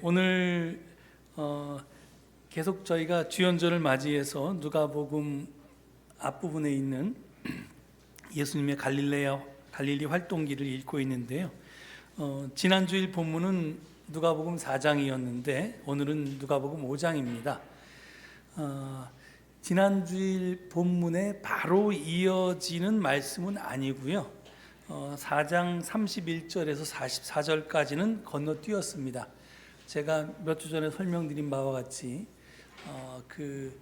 오늘 계속 저희가 주연절을 맞이해서 누가복음 앞부분에 있는 예수님의 갈릴리 활동기를 읽고 있는데요. 지난주일 본문은 누가복음 4장이었는데 오늘은 누가복음 5장입니다. 지난주일 본문에 바로 이어지는 말씀은 아니고요. 4장 31절에서 44절까지는 건너뛰었습니다. 제가 몇 주 전에 설명드린 바와 같이 그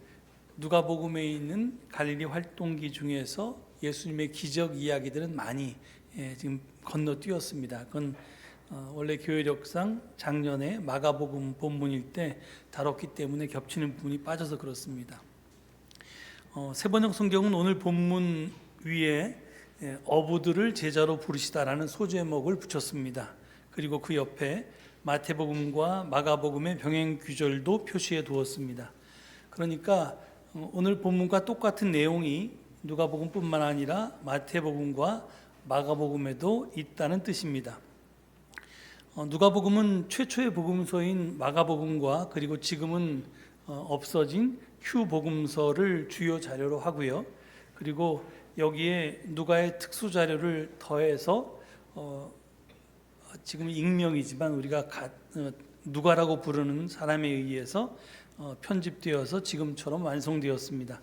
누가복음에 있는 갈릴리 활동기 중에서 예수님의 기적 이야기들은 많이 지금 건너뛰었습니다. 그건 원래 교회력상 작년에 마가복음 본문일 때 다뤘기 때문에 겹치는 부분이 빠져서 그렇습니다. 세번역 성경은 오늘 본문 위에 어부들을 제자로 부르시다라는 소제목을 붙였습니다. 그리고 그 옆에 마태복음과 마가복음의 병행 규절도 표시해 두었습니다. 그러니까 오늘 본문과 똑같은 내용이 누가복음뿐만 아니라 마태복음과 마가복음에도 있다는 뜻입니다. 누가복음은 최초의 복음서인 마가복음과 그리고 지금은 없어진 휴복음서를 주요 자료로 하고요. 그리고 여기에 누가의 특수 자료를 더해서 지금 익명이지만 우리가 누가라고 부르는 사람에 의해서 편집되어서 지금처럼 완성되었습니다.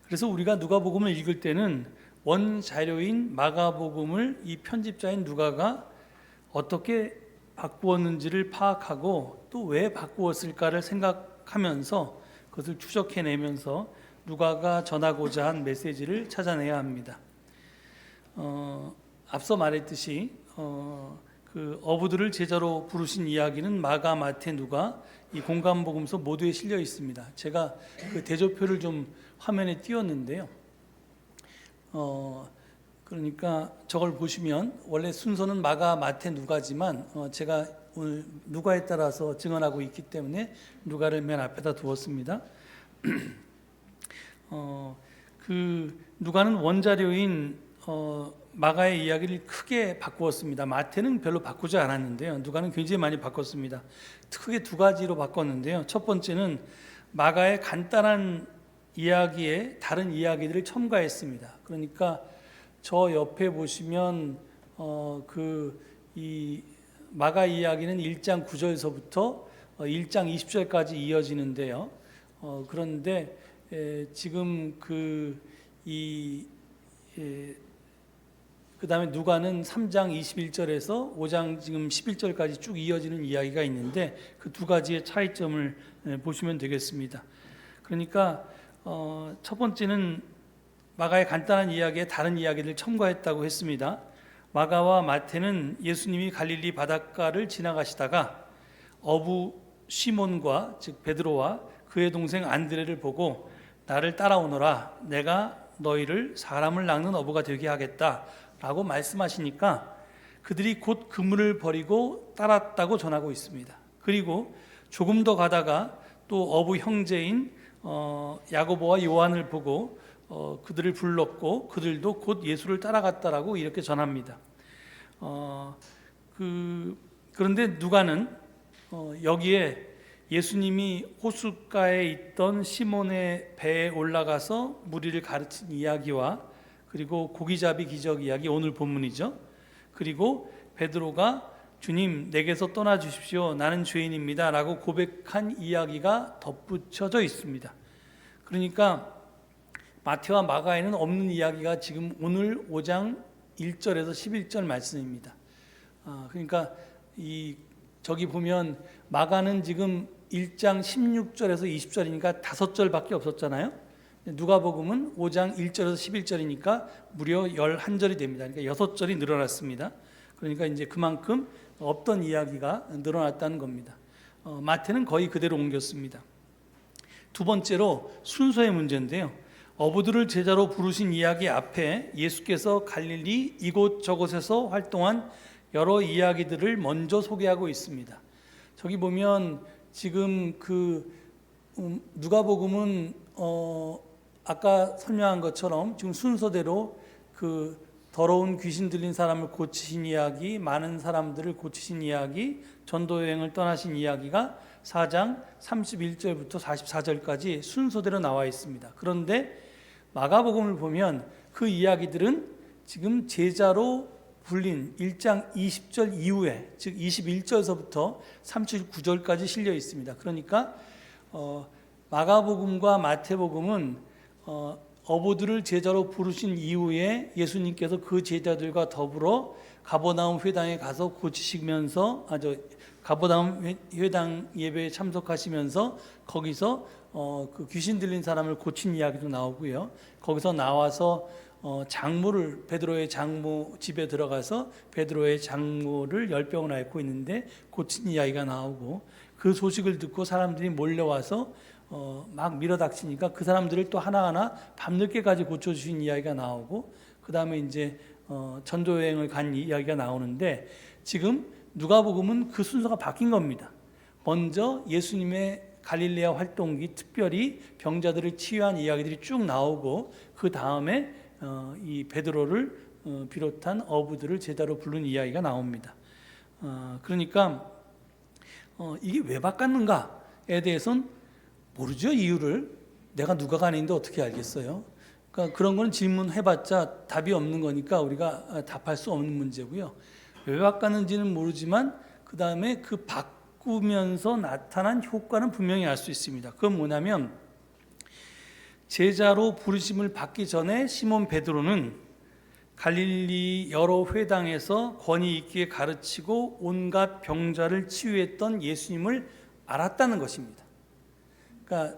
그래서 우리가 누가복음을 읽을 때는 원 자료인 마가복음을 이 편집자인 누가가 어떻게 바꾸었는지를 파악하고 또 왜 바꾸었을까를 생각하면서 그것을 추적해내면서 누가가 전하고자 한 메시지를 찾아내야 합니다. 앞서 말했듯이 그 어부들을 제자로 부르신 이야기는 마가, 마태, 누가 이 공간복음서 모두에 실려 있습니다. 제가 그 대조표를 좀 화면에 띄웠는데요. 그러니까 저걸 보시면 원래 순서는 마가, 마태, 누가지만 제가 오늘 누가에 따라서 증언하고 있기 때문에 누가를 맨 앞에다 두었습니다. 그 누가는 원자료인 마가의 이야기를 크게 바꾸었습니다. 마태는 별로 바꾸지 않았는데요. 누가는 굉장히 많이 바꿨습니다. 크게 두 가지로 바꿨는데요. 첫 번째는 마가의 간단한 이야기에 다른 이야기들을 첨가했습니다. 그러니까 저 옆에 보시면 이 마가 이야기는 1장 9절서부터 1장 20절까지 이어지는데요. 그런데 지금 그 다음에 누가는 3장 21절에서 5장 지금 11절까지 쭉 이어지는 이야기가 있는데 그 두 가지의 차이점을 보시면 되겠습니다. 그러니까 첫 번째는 마가의 간단한 이야기에 다른 이야기를 첨가했다고 했습니다. 마가와 마태는 예수님이 갈릴리 바닷가를 지나가시다가 어부 시몬과 즉 베드로와 그의 동생 안드레를 보고 나를 따라오너라 내가 너희를 사람을 낚는 어부가 되게 하겠다 라고 말씀하시니까 그들이 곧 그물을 버리고 따랐다고 전하고 있습니다. 그리고 조금 더 가다가 또 어부 형제인 야고보와 요한을 보고 그들을 불렀고 그들도 곧 예수를 따라갔다라고 이렇게 전합니다. 그런데 누가는 여기에 예수님이 호숫가에 있던 시몬의 배에 올라가서 무리를 가르친 이야기와 그리고 고기잡이 기적 이야기 오늘 본문이죠. 그리고 베드로가 주님 내게서 떠나 주십시오 나는 죄인입니다 라고 고백한 이야기가 덧붙여져 있습니다. 그러니까 마태와 마가에는 없는 이야기가 지금 오늘 5장 1절에서 11절 말씀입니다. 그러니까 저기 보면 마가는 지금 1장 16절에서 20절이니까 5절밖에 없었잖아요. 누가복음은 5장 1절에서 11절이니까 무려 11절이 됩니다. 그러니까 6절이 늘어났습니다. 그러니까 이제 그만큼 없던 이야기가 늘어났다는 겁니다. 마태는 거의 그대로 옮겼습니다. 두 번째로 순서의 문제인데요. 어부들을 제자로 부르신 이야기 앞에 예수께서 갈릴리 이곳저곳에서 활동한 여러 이야기들을 먼저 소개하고 있습니다. 저기 보면 지금 누가복음은 아까 설명한 것처럼 지금 순서대로 더러운 귀신 들린 사람을 고치신 이야기, 많은 사람들을 고치신 이야기, 전도 여행을 떠나신 이야기가 4장 31절부터 44절까지 순서대로 나와 있습니다. 그런데 마가복음을 보면 그 이야기들은 지금 제자로 불린 1장 20절 이후에, 즉 21절서부터 39절까지 실려 있습니다. 그러니까 마가복음과 마태복음은 어부들을 제자로 부르신 이후에 예수님께서 그 제자들과 더불어 가버나움 회당에 가서 고치시면서 가버나움 회당 예배에 참석하시면서 거기서 그 귀신 들린 사람을 고친 이야기도 나오고요. 거기서 나와서 베드로의 장모 집에 들어가서 베드로의 장모를 열병을 앓고 있는데 고친 이야기가 나오고, 그 소식을 듣고 사람들이 몰려와서 막 밀어닥치니까 그 사람들을 또 하나하나 밤늦게까지 고쳐주신 이야기가 나오고, 그 다음에 이제 전도 여행을 간 이야기가 나오는데, 지금 누가복음은 그 순서가 바뀐 겁니다. 먼저 예수님의 갈릴레아 활동기, 특별히 병자들을 치유한 이야기들이 쭉 나오고, 그 다음에 이 베드로를 비롯한 어부들을 제자로 부른 이야기가 나옵니다. 그러니까 이게 왜 바꿨는가에 대해서는 모르죠. 이유를 내가 누가가 아닌데 어떻게 알겠어요? 그러니까 그런 건 질문해봤자 답이 없는 거니까 우리가 답할 수 없는 문제고요. 왜 바꿨는지는 모르지만 그 다음에 그 바꾸면서 나타난 효과는 분명히 알 수 있습니다. 그건 뭐냐면, 제자로 부르심을 받기 전에 시몬 베드로는 갈릴리 여러 회당에서 권위 있게 가르치고 온갖 병자를 치유했던 예수님을 알았다는 것입니다. 그러니까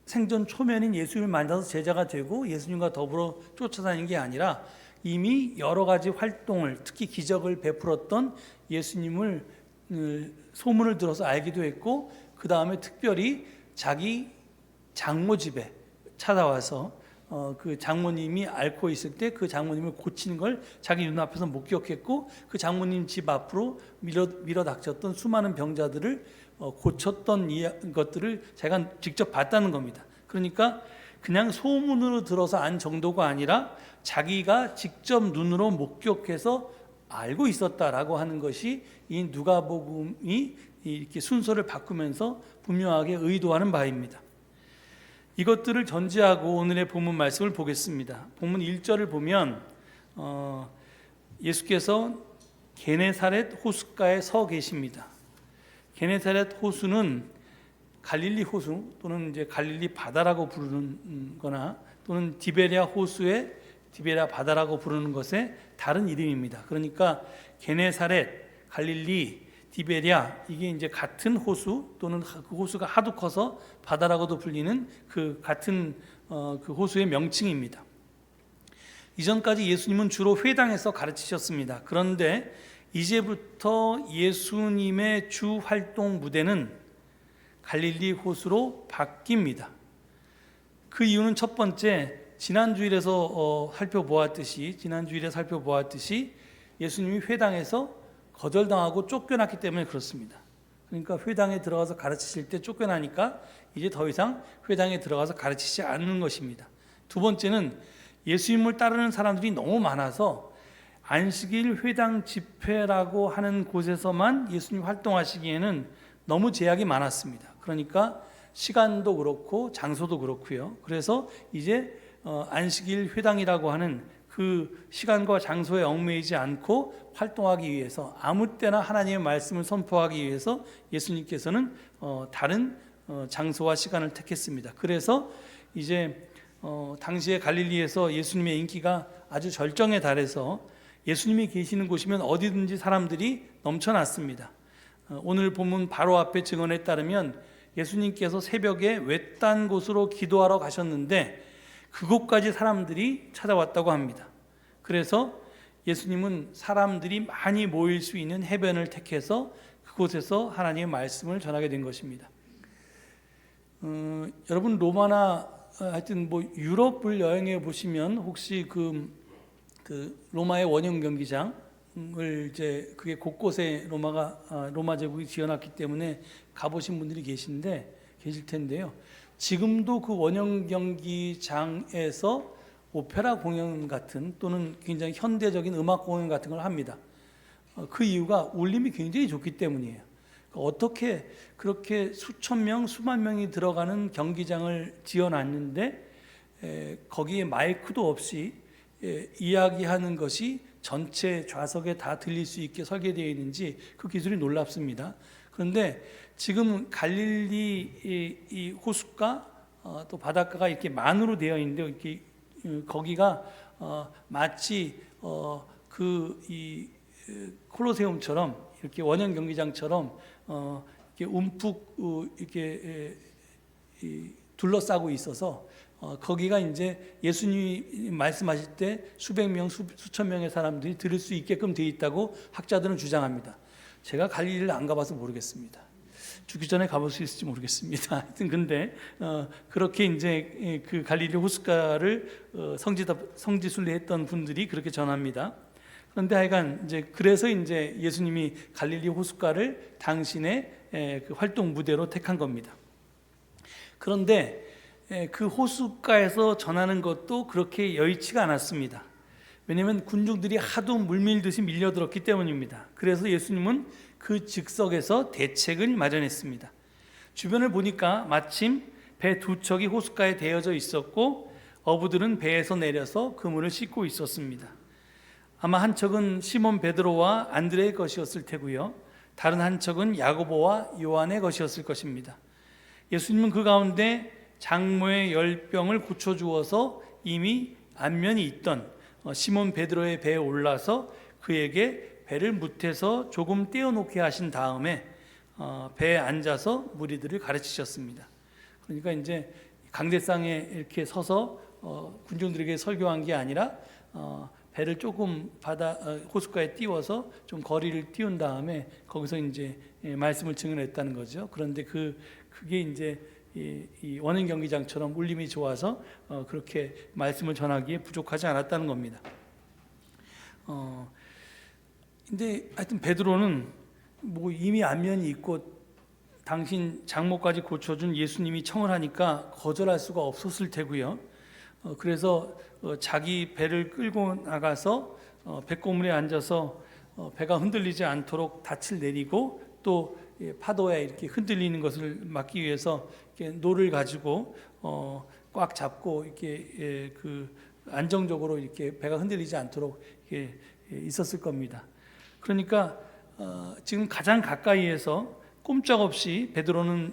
생전 초면인 예수님을 만나서 제자가 되고 예수님과 더불어 쫓아다니는 게 아니라 이미 여러 가지 활동을, 특히 기적을 베풀었던 예수님을 소문을 들어서 알기도 했고, 그 다음에 특별히 자기 장모 집에 찾아와서 그 장모님이 앓고 있을 때 그 장모님을 고치는 걸 자기 눈앞에서 목격했고, 그 장모님 집 앞으로 밀어닥쳤던 수많은 병자들을 고쳤던 것들을 제가 직접 봤다는 겁니다. 그러니까 그냥 소문으로 들어서 안 정도가 아니라 자기가 직접 눈으로 목격해서 알고 있었다라고 하는 것이 이 누가복음이 이렇게 순서를 바꾸면서 분명하게 의도하는 바입니다. 이것들을 전제하고 오늘의 본문 말씀을 보겠습니다. 본문 1절을 보면 예수께서 게네사렛 호숫가에 서 계십니다. 게네사렛 호수는 갈릴리 호수 또는 이제 갈릴리 바다라고 부르는 거나 또는 디베랴 호수의 디베랴 바다라고 부르는 것의 다른 이름입니다. 그러니까 게네사렛, 갈릴리, 디베랴, 이게 이제 같은 호수 또는 그 호수가 하도 커서 바다라고도 불리는 그 같은 그 호수의 명칭입니다. 이전까지 예수님은 주로 회당에서 가르치셨습니다. 그런데 이제부터 예수님의 주 활동 무대는 갈릴리 호수로 바뀝니다. 그 이유는 첫 번째, 지난주일에 살펴보았듯이 예수님이 회당에서 거절당하고 쫓겨났기 때문에 그렇습니다. 그러니까 회당에 들어가서 가르치실 때 쫓겨나니까 이제 더 이상 회당에 들어가서 가르치지 않는 것입니다. 두 번째는 예수님을 따르는 사람들이 너무 많아서 안식일 회당 집회라고 하는 곳에서만 예수님 활동하시기에는 너무 제약이 많았습니다. 그러니까 시간도 그렇고 장소도 그렇고요. 그래서 이제 안식일 회당이라고 하는 그 시간과 장소에 얽매이지 않고 활동하기 위해서, 아무 때나 하나님의 말씀을 선포하기 위해서 예수님께서는 다른 장소와 시간을 택했습니다. 그래서 이제 당시에 갈릴리에서 예수님의 인기가 아주 절정에 달해서 예수님이 계시는 곳이면 어디든지 사람들이 넘쳐났습니다. 오늘 본문 바로 앞에 증언에 따르면 예수님께서 새벽에 외딴 곳으로 기도하러 가셨는데 그곳까지 사람들이 찾아왔다고 합니다. 그래서 예수님은 사람들이 많이 모일 수 있는 해변을 택해서 그곳에서 하나님의 말씀을 전하게 된 것입니다. 여러분 로마나 하여튼 뭐 유럽을 여행해 보시면 혹시 그 로마의 원형 경기장을 이제 그게 곳곳에 로마 제국이 지어놨기 때문에 가보신 분들이 계실 텐데요. 지금도 그 원형 경기장에서 오페라 공연 같은 또는 굉장히 현대적인 음악 공연 같은 걸 합니다. 그 이유가 울림이 굉장히 좋기 때문이에요. 어떻게 그렇게 수천 명, 수만 명이 들어가는 경기장을 지어놨는데 거기에 마이크도 없이 이야기하는 것이 전체 좌석에 다 들릴 수 있게 설계되어 있는지 그 기술이 놀랍습니다. 그런데 지금 갈릴리 이 호숫가 또 바닷가가 이렇게 만으로 되어 있는데 이렇게 거기가 마치 이 콜로세움처럼 이렇게 원형 경기장처럼 이렇게 움푹 이렇게 둘러싸고 있어서 거기가 이제 예수님이 말씀하실 때 수백 명, 수천 명의 사람들이 들을 수 있게끔 되어 있다고 학자들은 주장합니다. 제가 갈릴리를 안 가봐서 모르겠습니다. 죽기 전에 가볼 수 있을지 모르겠습니다. 하여튼 근데 그렇게 이제 그 갈릴리 호숫가를 성지순례했던 분들이 그렇게 전합니다. 그런데 하여간 이제 그래서 이제 예수님이 갈릴리 호숫가를 당신의 그 활동 무대로 택한 겁니다. 그런데 그 호숫가에서 전하는 것도 그렇게 여의치가 않았습니다. 왜냐하면 군중들이 하도 물밀듯이 밀려들었기 때문입니다. 그래서 예수님은 그 즉석에서 대책을 마련했습니다. 주변을 보니까 마침 배 두 척이 호숫가에 대어져 있었고 어부들은 배에서 내려서 그물을 씻고 있었습니다. 아마 한 척은 시몬 베드로와 안드레의 것이었을 테고요. 다른 한 척은 야고보와 요한의 것이었을 것입니다. 예수님은 그 가운데 장모의 열병을 고쳐주어서 이미 안면이 있던 시몬 베드로의 배에 올라서 그에게 배를 무태서 조금 떼어놓게 하신 다음에 배에 앉아서 무리들을 가르치셨습니다. 그러니까 이제 강대상에 이렇게 서서 군중들에게 설교한 게 아니라 배를 조금 호숫가에 띄워서 좀 거리를 띄운 다음에 거기서 이제 말씀을 증언했다는 거죠. 그런데 그게 이제 이 원형 경기장처럼 울림이 좋아서 그렇게 말씀을 전하기에 부족하지 않았다는 겁니다. 근데 하여튼 베드로는 뭐 이미 안면이 있고 당신 장모까지 고쳐준 예수님이 청을 하니까 거절할 수가 없었을 테고요. 그래서 자기 배를 끌고 나가서 뱃고물에 앉아서 배가 흔들리지 않도록 닻을 내리고 또 파도에 이렇게 흔들리는 것을 막기 위해서 이렇게 노를 가지고 꽉 잡고 이렇게 그 안정적으로 이렇게 배가 흔들리지 않도록 이렇게 있었을 겁니다. 그러니까 지금 가장 가까이에서 꼼짝없이 베드로는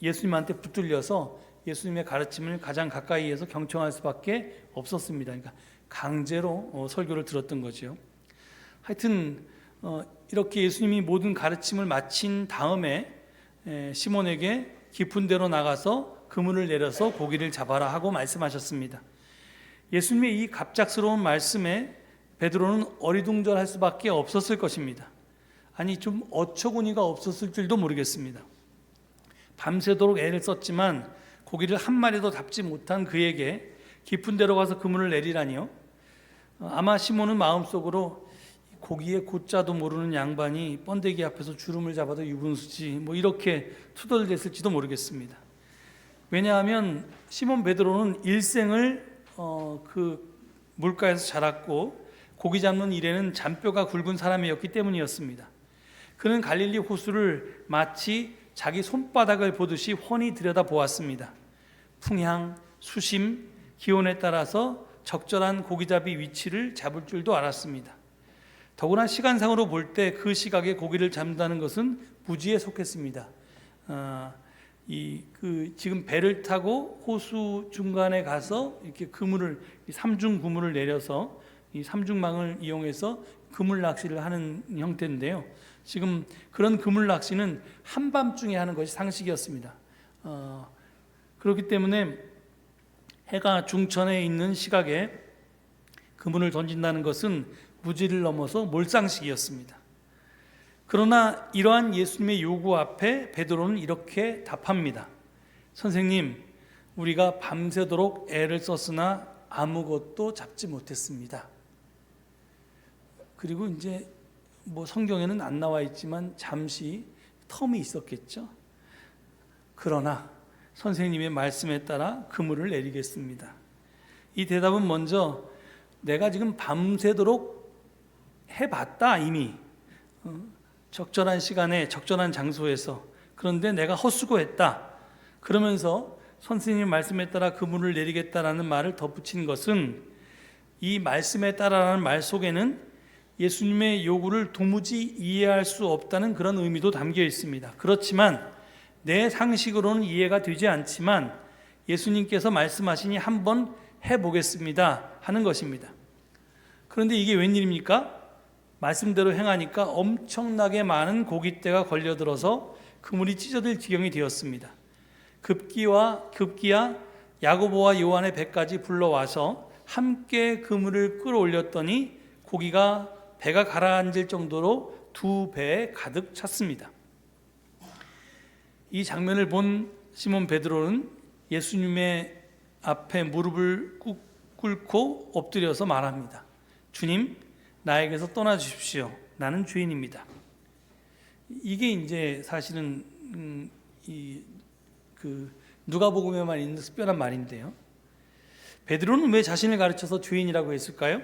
예수님한테 붙들려서 예수님의 가르침을 가장 가까이에서 경청할 수밖에 없었습니다. 그러니까 강제로 설교를 들었던 거죠. 하여튼 이렇게 예수님이 모든 가르침을 마친 다음에 시몬에게 깊은 데로 나가서 그물을 내려서 고기를 잡아라 하고 말씀하셨습니다. 예수님의 이 갑작스러운 말씀에 베드로는 어리둥절할 수밖에 없었을 것입니다. 아니 좀 어처구니가 없었을 줄도 모르겠습니다. 밤새도록 애를 썼지만 고기를 한 마리도 잡지 못한 그에게 깊은 데로 가서 그물을 내리라니요. 아마 시몬은 마음속으로 고기의 고자도 모르는 양반이 번데기 앞에서 주름을 잡아도 유분수지 뭐 이렇게 투덜댔을지도 모르겠습니다. 왜냐하면 시몬 베드로는 일생을 그 물가에서 자랐고 고기 잡는 일에는 잔뼈가 굵은 사람이었기 때문이었습니다. 그는 갈릴리 호수를 마치 자기 손바닥을 보듯이 훤히 들여다보았습니다. 풍향, 수심, 기온에 따라서 적절한 고기잡이 위치를 잡을 줄도 알았습니다. 더구나 시간상으로 볼 때 그 시각에 고기를 잡는다는 것은 부지에 속했습니다. 지금 배를 타고 호수 중간에 가서 이렇게 삼중 그물을 내려서 이 삼중망을 이용해서 그물 낚시를 하는 형태인데요. 지금 그런 그물 낚시는 한밤중에 하는 것이 상식이었습니다. 그렇기 때문에 해가 중천에 있는 시각에 그물을 던진다는 것은 무지를 넘어서 몰상식이었습니다. 그러나 이러한 예수님의 요구 앞에 베드로는 이렇게 답합니다. 선생님, 우리가 밤새도록 애를 썼으나 아무것도 잡지 못했습니다. 그리고 이제 뭐 성경에는 안 나와 있지만 잠시 텀이 있었겠죠. 그러나 선생님의 말씀에 따라 그물을 내리겠습니다. 이 대답은 먼저 내가 지금 밤새도록 해봤다 이미 적절한 시간에 적절한 장소에서. 그런데 내가 헛수고했다. 그러면서 선생님 말씀에 따라 그물을 내리겠다라는 말을 덧붙인 것은 이 말씀에 따라라는 말 속에는 예수님의 요구를 도무지 이해할 수 없다는 그런 의미도 담겨 있습니다. 그렇지만 내 상식으로는 이해가 되지 않지만 예수님께서 말씀하시니 한번 해보겠습니다 하는 것입니다. 그런데 이게 웬일입니까? 말씀대로 행하니까 엄청나게 많은 고깃대가 걸려들어서 그물이 찢어질 지경이 되었습니다. 급기야 야고보와 요한의 배까지 불러와서 함께 그물을 끌어올렸더니 고기가 배가 가라앉을 정도로 두 배에 가득 찼습니다. 이 장면을 본 시몬 베드로는 예수님의 앞에 무릎을 꿇고 엎드려서 말합니다. 주님, 나에게서 떠나 주십시오. 나는 죄인입니다. 이게 이제 사실은 누가복음에만 있는 특별한 말인데요. 베드로는 왜 자신을 가르쳐서 죄인이라고 했을까요?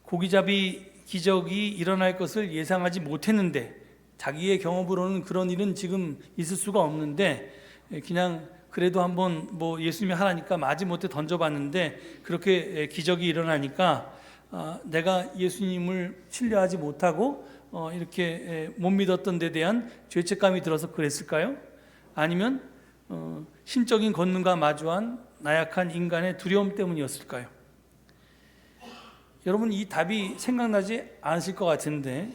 고기잡이 기적이 일어날 것을 예상하지 못했는데 자기의 경험으로는 그런 일은 지금 있을 수가 없는데 그냥 그래도 한번 예수님이 하라니까 마지못해 던져봤는데 그렇게 기적이 일어나니까 내가 예수님을 신뢰하지 못하고 이렇게 못 믿었던 데 대한 죄책감이 들어서 그랬을까요? 아니면 신적인 권능과 마주한 나약한 인간의 두려움 때문이었을까요? 여러분 이 답이 생각나지 않으실 것 같은데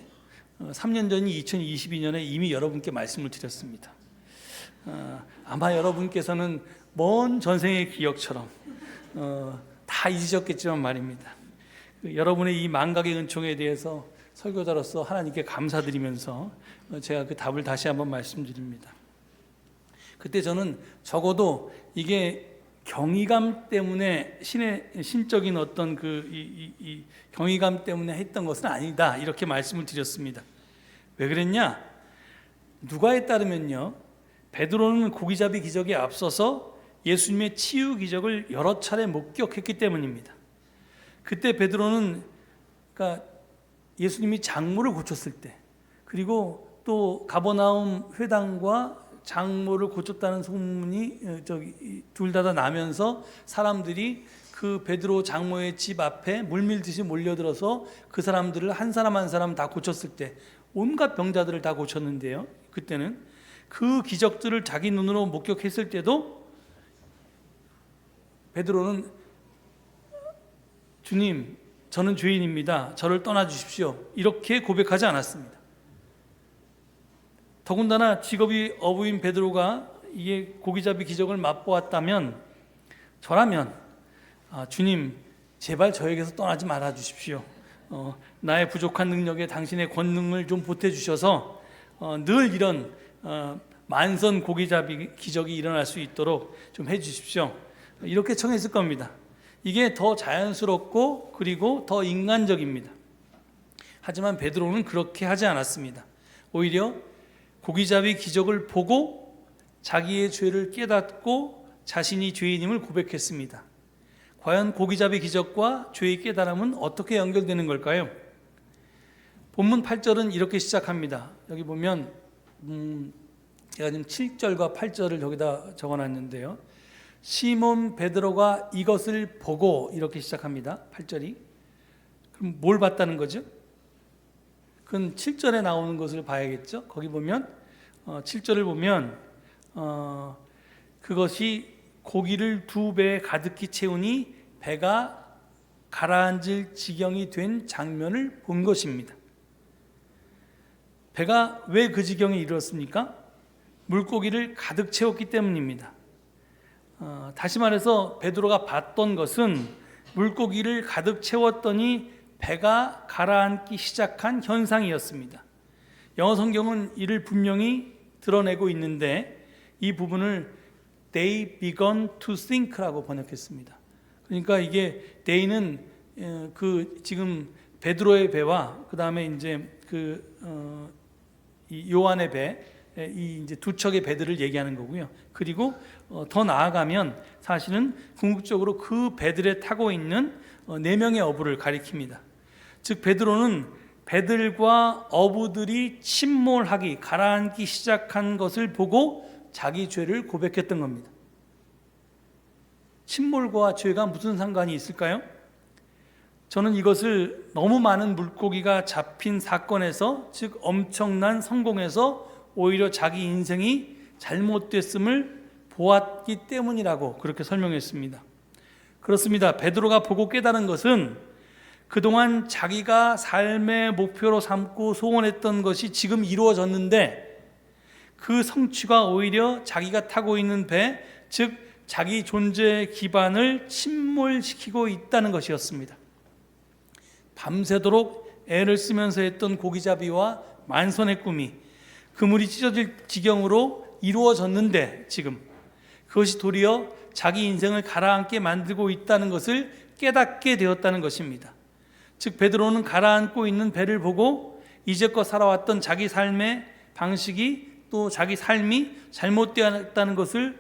3년 전이 2022년에 이미 여러분께 말씀을 드렸습니다. 아마 여러분께서는 먼 전생의 기억처럼 다 잊으셨겠지만 말입니다. 여러분의 이 망각의 은총에 대해서 설교자로서 하나님께 감사드리면서 제가 그 답을 다시 한번 말씀드립니다. 그때 저는 적어도 이게 경이감 때문에 신적인 어떤 이 경이감 때문에 했던 것은 아니다 이렇게 말씀을 드렸습니다. 왜 그랬냐? 누가에 따르면요, 베드로는 고기잡이 기적에 앞서서 예수님의 치유 기적을 여러 차례 목격했기 때문입니다. 그때 베드로는 그러니까 예수님이 장모를 고쳤을 때, 그리고 또 가버나움 회당과 장모를 고쳤다는 소문이 둘 다 나면서 사람들이 그 베드로 장모의 집 앞에 물밀듯이 몰려들어서 그 사람들을 한 사람 한 사람 다 고쳤을 때 온갖 병자들을 다 고쳤는데요. 그때는 그 기적들을 자기 눈으로 목격했을 때도 베드로는 주님, 저는 죄인입니다. 저를 떠나 주십시오. 이렇게 고백하지 않았습니다. 더군다나 직업이 어부인 베드로가 이게 고기잡이 기적을 맛보았다면 저라면 주님, 제발 저에게서 떠나지 말아 주십시오. 나의 부족한 능력에 당신의 권능을 좀 보태주셔서 늘 이런 만선 고기잡이 기적이 일어날 수 있도록 좀 해주십시오. 이렇게 청했을 겁니다. 이게 더 자연스럽고 그리고 더 인간적입니다. 하지만 베드로는 그렇게 하지 않았습니다. 오히려 고기잡이 기적을 보고 자기의 죄를 깨닫고 자신이 죄인임을 고백했습니다. 과연 고기잡이 기적과 죄의 깨달음은 어떻게 연결되는 걸까요? 본문 8절은 이렇게 시작합니다. 여기 보면 제가 지금 7절과 8절을 여기다 적어놨는데요. 시몬 베드로가 이것을 보고 이렇게 시작합니다. 8절이. 그럼 뭘 봤다는 거죠? 그건 7절에 나오는 것을 봐야겠죠. 거기 보면 7절을 보면 그것이 고기를 2배 가득히 채우니 배가 가라앉을 지경이 된 장면을 본 것입니다. 배가 왜 그 지경에 이르렀습니까? 물고기를 가득 채웠기 때문입니다. 다시 말해서 베드로가 봤던 것은 물고기를 가득 채웠더니 배가 가라앉기 시작한 현상이었습니다. 영어 성경은 이를 분명히 드러내고 있는데 이 부분을 They began to sink라고 번역했습니다. 그러니까 이게 they는 지금 베드로의 배와 그 다음에 이제 이 요한의 배, 이 이제 두 척의 배들을 얘기하는 거고요. 그리고 더 나아가면 사실은 궁극적으로 그 배들에 타고 있는 네 명의 어부를 가리킵니다. 즉 베드로는 배들과 어부들이 침몰하기, 가라앉기 시작한 것을 보고 자기 죄를 고백했던 겁니다. 침몰과 죄가 무슨 상관이 있을까요? 저는 이것을 너무 많은 물고기가 잡힌 사건에서, 즉 엄청난 성공에서 오히려 자기 인생이 잘못됐음을 보았기 때문이라고 그렇게 설명했습니다. 그렇습니다. 베드로가 보고 깨달은 것은 그동안 자기가 삶의 목표로 삼고 소원했던 것이 지금 이루어졌는데 그 성취가 오히려 자기가 타고 있는 배, 즉 자기 존재의 기반을 침몰시키고 있다는 것이었습니다. 밤새도록 애를 쓰면서 했던 고기잡이와 만선의 꿈이 그물이 찢어질 지경으로 이루어졌는데 지금 그것이 도리어 자기 인생을 가라앉게 만들고 있다는 것을 깨닫게 되었다는 것입니다. 즉 베드로는 가라앉고 있는 배를 보고 이제껏 살아왔던 자기 삶의 방식이, 또 자기 삶이 잘못되었다는 것을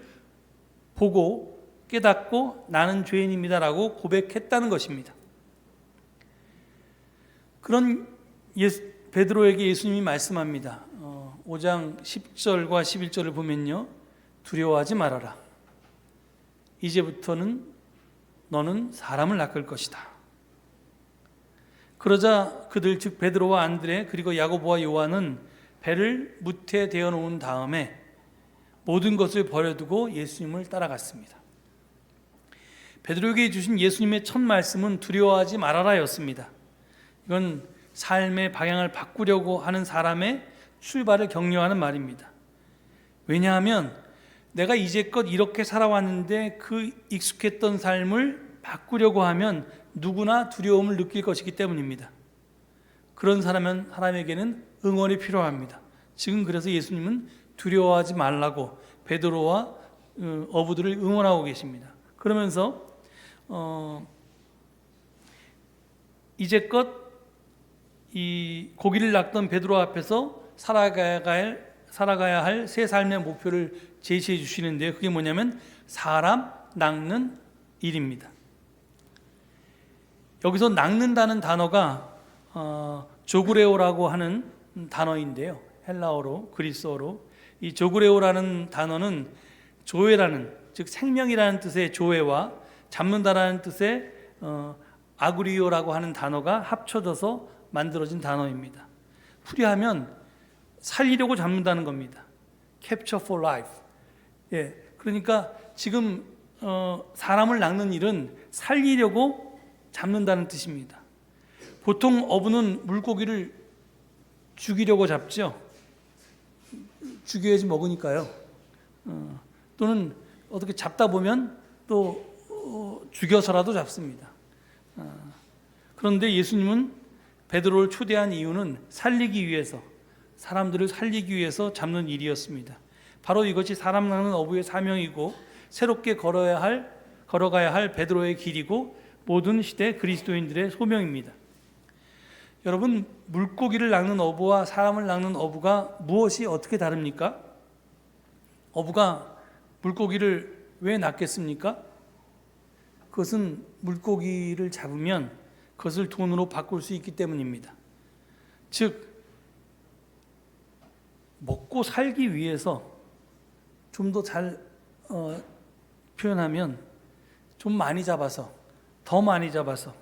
보고 깨닫고 나는 죄인입니다라고 고백했다는 것입니다. 그런 베드로에게 예수님이 말씀합니다. 5장 10절과 11절을 보면요, 두려워하지 말아라. 이제부터는 너는 사람을 낚을 것이다. 그러자 그들, 즉 베드로와 안드레 그리고 야고보와 요한은 배를 무태 대어 놓은 다음에 모든 것을 버려두고 예수님을 따라갔습니다. 베드로에게 주신 예수님의 첫 말씀은 두려워하지 말아라였습니다. 이건 삶의 방향을 바꾸려고 하는 사람의 출발을 격려하는 말입니다. 왜냐하면 내가 이제껏 이렇게 살아왔는데 그 익숙했던 삶을 바꾸려고 하면 누구나 두려움을 느낄 것이기 때문입니다. 그런 사람에게는 응원이 필요합니다. 지금 그래서 예수님은 두려워하지 말라고 베드로와 어부들을 응원하고 계십니다. 그러면서 이제껏 이 고기를 낚던 베드로 앞에서 살아가야 할 새 삶의 목표를 제시해 주시는데요. 그게 뭐냐면 사람 낚는 일입니다. 여기서 낚는다는 단어가 조그레오라고 하는 단어인데요. 헬라어로, 그리스어로. 이 조그레오라는 단어는 조회라는, 즉 생명이라는 뜻의 조회와 잡는다라는 뜻의 아구리오라고 하는 단어가 합쳐져서 만들어진 단어입니다. 풀이하면 살리려고 잡는다는 겁니다. Capture for life. 예, 그러니까 지금 사람을 낚는 일은 살리려고 잡는다는 뜻입니다. 보통 어부는 물고기를 죽이려고 잡죠. 죽여야지 먹으니까요. 또는 어떻게 잡다 보면 또 죽여서라도 잡습니다. 그런데 예수님은 베드로를 초대한 이유는 살리기 위해서, 사람들을 살리기 위해서 잡는 일이었습니다. 바로 이것이 사람 낚는 어부의 사명이고 새롭게 걸어가야 할 베드로의 길이고 모든 시대 그리스도인들의 소명입니다. 여러분, 물고기를 낚는 어부와 사람을 낚는 어부가 무엇이 어떻게 다릅니까? 어부가 물고기를 왜 낚겠습니까? 그것은 물고기를 잡으면 그것을 돈으로 바꿀 수 있기 때문입니다. 즉 먹고 살기 위해서, 좀 더 잘 표현하면 좀 많이 잡아서, 더 많이 잡아서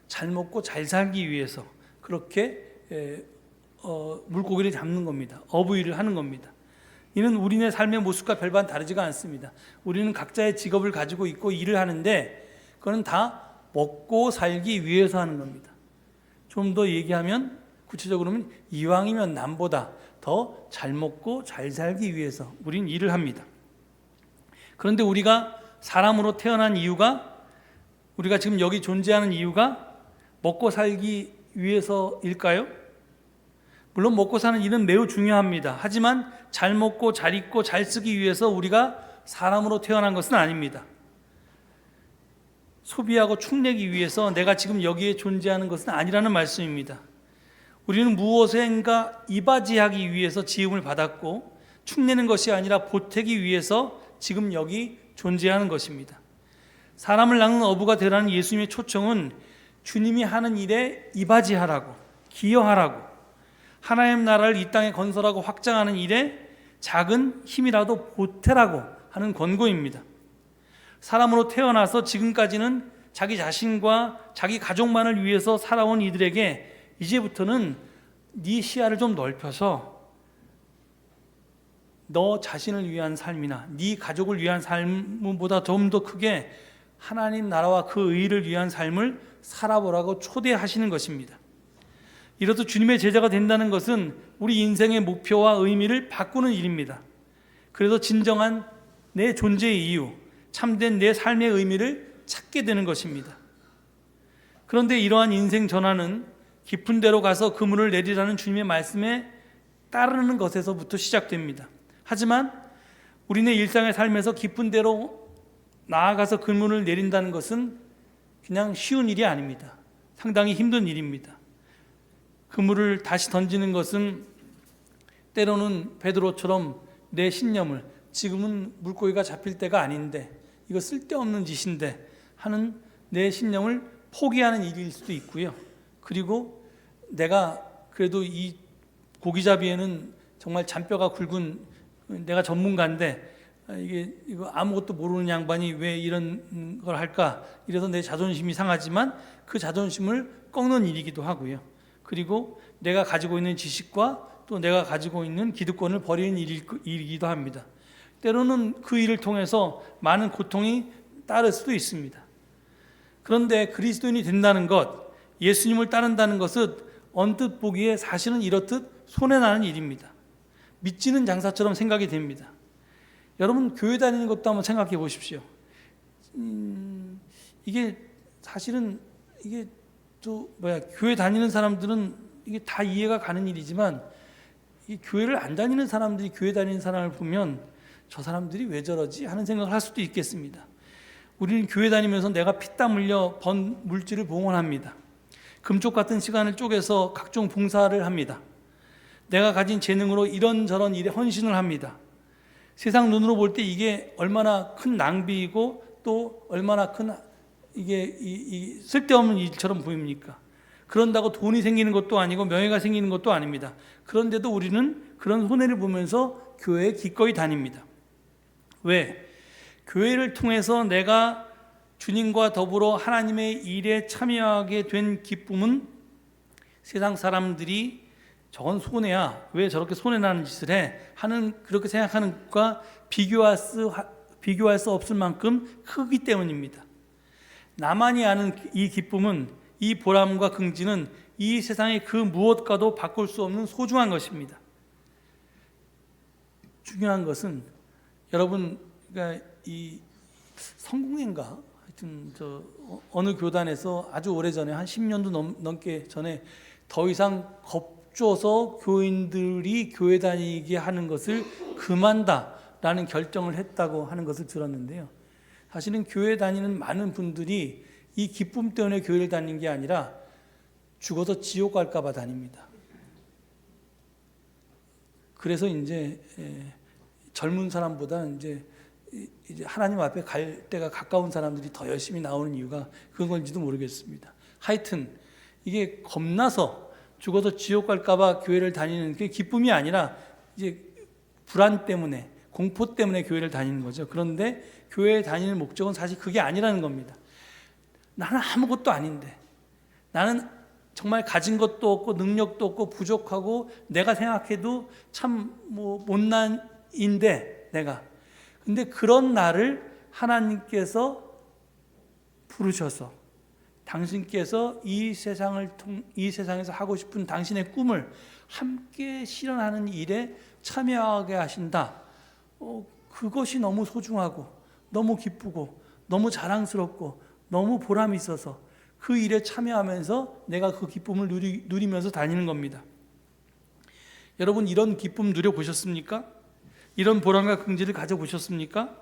잘 먹고 잘 살기 위해서 그렇게 물고기를 잡는 겁니다. 어부 일을 하는 겁니다. 이는 우리네 삶의 모습과 별반 다르지가 않습니다. 우리는 각자의 직업을 가지고 있고 일을 하는데 그건 다 먹고 살기 위해서 하는 겁니다. 좀 더 얘기하면, 구체적으로는 이왕이면 남보다 더 잘 먹고 잘 살기 위해서 우린 일을 합니다. 그런데 우리가 사람으로 태어난 이유가, 우리가 지금 여기 존재하는 이유가 먹고 살기 위해서일까요? 물론 먹고 사는 일은 매우 중요합니다. 하지만 잘 먹고 잘 입고 잘 쓰기 위해서 우리가 사람으로 태어난 것은 아닙니다. 소비하고 축내기 위해서 내가 지금 여기에 존재하는 것은 아니라는 말씀입니다. 우리는 무엇인가 이바지하기 위해서 지음을 받았고 축내는 것이 아니라 보태기 위해서 지금 여기 존재하는 것입니다. 사람을 낳는 어부가 되라는 예수님의 초청은 주님이 하는 일에 이바지하라고, 기여하라고, 하나님 나라를 이 땅에 건설하고 확장하는 일에 작은 힘이라도 보태라고 하는 권고입니다. 사람으로 태어나서 지금까지는 자기 자신과 자기 가족만을 위해서 살아온 이들에게 이제부터는 네 시야를 좀 넓혀서 너 자신을 위한 삶이나 네 가족을 위한 삶보다 좀 더 크게 하나님 나라와 그 의를 위한 삶을 살아보라고 초대하시는 것입니다. 이로써 주님의 제자가 된다는 것은 우리 인생의 목표와 의미를 바꾸는 일입니다. 그래서 진정한 내 존재의 이유, 참된 내 삶의 의미를 찾게 되는 것입니다. 그런데 이러한 인생 전환은 깊은 데로 가서 그물을 내리라는 주님의 말씀에 따르는 것에서부터 시작됩니다. 하지만 우리네 일상의 삶에서 깊은 데로 나아가서 그물을 내린다는 것은 그냥 쉬운 일이 아닙니다. 상당히 힘든 일입니다. 그물을 다시 던지는 것은 때로는 베드로처럼 내 신념을, 지금은 물고기가 잡힐 때가 아닌데 이거 쓸데없는 짓인데 하는 내 신념을 포기하는 일일 수도 있고요. 그리고 내가 그래도 이 고기잡이에는 정말 잔뼈가 굵은 내가 전문가인데 이거 아무것도 모르는 양반이 왜 이런 걸 할까? 이래서 내 자존심이 상하지만 그 자존심을 꺾는 일이기도 하고요. 그리고 내가 가지고 있는 지식과 또 내가 가지고 있는 기득권을 버리는 일이기도 합니다. 때로는 그 일을 통해서 많은 고통이 따를 수도 있습니다. 그런데 그리스도인이 된다는 것, 예수님을 따른다는 것은 언뜻 보기에 사실은 이렇듯 손해나는 일입니다. 믿지는 장사처럼 생각이 됩니다. 여러분 교회 다니는 것도 한번 생각해 보십시오. 이게 사실은 이게 교회 다니는 사람들은 이게 다 이해가 가는 일이지만 이 교회를 안 다니는 사람들이 교회 다니는 사람을 보면 저 사람들이 왜 저러지 하는 생각을 할 수도 있겠습니다. 우리는 교회 다니면서 내가 피땀 흘려 번 물질을 봉헌합니다. 금쪽 같은 시간을 쪼개서 각종 봉사를 합니다. 내가 가진 재능으로 이런저런 일에 헌신을 합니다. 세상 눈으로 볼 때 이게 얼마나 큰 낭비이고 또 얼마나 큰 이게 쓸데없는 일처럼 보입니까? 그런다고 돈이 생기는 것도 아니고 명예가 생기는 것도 아닙니다. 그런데도 우리는 그런 손해를 보면서 교회에 기꺼이 다닙니다. 왜? 교회를 통해서 내가 주님과 더불어 하나님의 일에 참여하게 된 기쁨은 세상 사람들이 저건 손해야, 왜 저렇게 손해나는 짓을 해? 하는 그렇게 생각하는 것과 비교할 수 없을 만큼 크기 때문입니다. 나만이 아는 이 기쁨은, 이 보람과 긍지는 이 세상의 그 무엇과도 바꿀 수 없는 소중한 것입니다. 중요한 것은 여러분, 그러니까 이 성공회인가? 하여튼 어느 교단에서 아주 오래전에 한 10년도 넘게 전에 더 이상 겁줘서 교인들이 교회 다니게 하는 것을 금한다라는 결정을 했다고 하는 것을 들었는데요. 사실은 교회 다니는 많은 분들이 이 기쁨 때문에 교회를 다니는 게 아니라 죽어서 지옥 갈까 봐 다닙니다. 그래서 이제 젊은 사람보다 이제 하나님 앞에 갈 때가 가까운 사람들이 더 열심히 나오는 이유가 그런 건지도 모르겠습니다. 하여튼 이게 겁나서 죽어서 지옥 갈까 봐 교회를 다니는 게 기쁨이 아니라 이제 불안 때문에, 공포 때문에 교회를 다니는 거죠. 그런데 교회에 다니는 목적은 사실 그게 아니라는 겁니다. 나는 아무것도 아닌데, 나는 정말 가진 것도 없고 능력도 없고 부족하고 내가 생각해도 참 못난인데 내가, 근데 그런 나를 하나님께서 부르셔서 당신께서 이 세상에서 하고 싶은 당신의 꿈을 함께 실현하는 일에 참여하게 하신다. 그것이 너무 소중하고 너무 기쁘고 너무 자랑스럽고 너무 보람이 있어서 그 일에 참여하면서 내가 그 기쁨을 누리면서 다니는 겁니다. 여러분, 이런 기쁨 누려보셨습니까? 이런 보람과 긍지를 가져보셨습니까?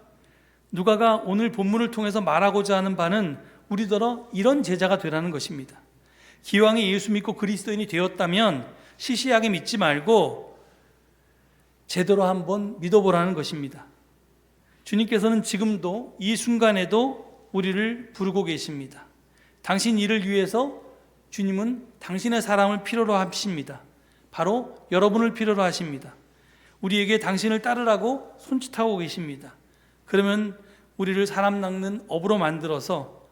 누가가 오늘 본문을 통해서 말하고자 하는 바는 우리더러 이런 제자가 되라는 것입니다. 기왕에 예수 믿고 그리스도인이 되었다면 시시하게 믿지 말고 제대로 한번 믿어보라는 것입니다. 주님께서는 지금도 이 순간에도 우리를 부르고 계십니다. 당신 일을 위해서 주님은 당신의 사람을 필요로 하십니다. 바로 여러분을 필요로 하십니다. 우리에게 당신을 따르라고 손짓하고 계십니다. 그러면 우리를 사람 낚는 업으로 만들어서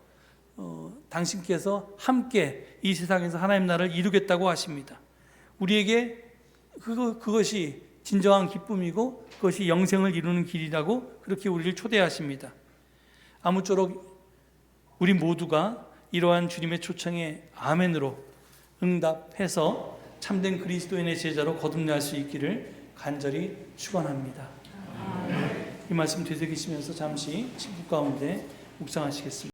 당신께서 함께 이 세상에서 하나님 나라를 이루겠다고 하십니다. 우리에게 그것이 진정한 기쁨이고 그것이 영생을 이루는 길이라고 그렇게 우리를 초대하십니다. 아무쪼록 우리 모두가 이러한 주님의 초청에 아멘으로 응답해서 참된 그리스도인의 제자로 거듭날 수 있기를 간절히 축원합니다. 이 말씀 되새기시면서 잠시 친구 가운데 묵상하시겠습니다.